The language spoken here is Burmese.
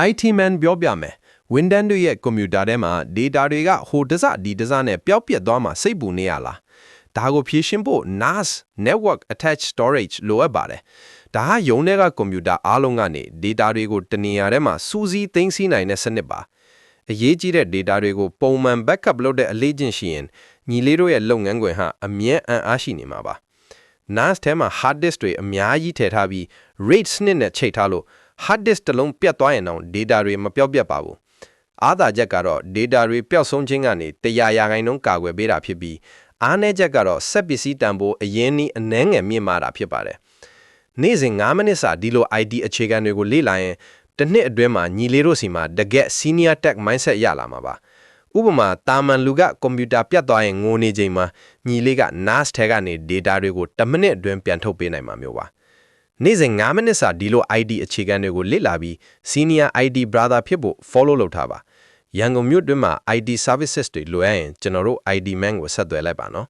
IT man ပြောပြမယ် Windows တို့ရဲ့ကွန်ပျူတာထဲမှာ data တွေကဟိုတစဒီတစနဲ့ပျောက်ပြက်သွားမှာစိတ်ပူနေရလားဒါကိုဖြေရှင်းဖို့ NAS Network Attached Storage လိုအပ်ပါတယ်ဒါဟာရုံးထဲကကွန်ပျူတာအားလုံးကနေ data တွေကိုတနေရာထဲမှာစူးစီးသိမ်းဆည်းနိုင်တဲ့စနစ်ပါအရေးကြီးတဲ့ data တွေကိုပုံမှန် backup လုပ်တဲ့အလေးချင်းရှိရင်ညီလေးတို့ရဲ့လုပ်ငန်းခွင်ဟာအမြဲအံ့အားရှိနေမှာပါ NAS ထဲမှာ hard disk တွေအများကြီးထည့်ထားပြီး RAID စနစ်နဲ့ချိန်ထားလို့ hard disk တစ်လုံးပြတ်သွားရင်တော့ data တွေမပျောက်ပြတ်ပါဘူးအားသာချက်ကတော့ data တွေပျောက်ဆုံးခြင်းကနေ100%ကာကွယ်ပေးတာဖြစ်ပြီးအားနည်းချက်ကတော့စက်ပစ္စည်းတန်ဖိုးအရင်နည်းအနှဲငယ်မြင့်မာတာဖြစ်ပါတယ်နေ့စဉ်9မိနစ်စာဒီလို IT အခြေခံတွေကိုလေ့လာရင်တစ်နှစ်အတွင်းမှာညီလေးတို့စီမှာတကက် senior tech mindset ရလာမှာပါဥပမာတာမန်လူကကွန်ပျူတာပြတ်သွားရင်ငိုနေချိန်မှာညီလေးက NAS ထဲကနေ data တွေကို10မိနစ်အတွင်းပြန်ထုတ်ပေးနိုင်မှာမျိုးပါနေ့စဉ်9မိနစ်စာဒီလို ID အခြေခံတွေကိုလေ့လာပြီး Senior ID Brother ဖြစ်ဖို့ follow လုပ်ထားပါရန်ကုန်မြို့တွင်းမှာ ID Services တွေလိုအပ်ရင်ကျွန်တော်တို့ ID Man ကိုဆက်သွယ်လိုက်ပါနော်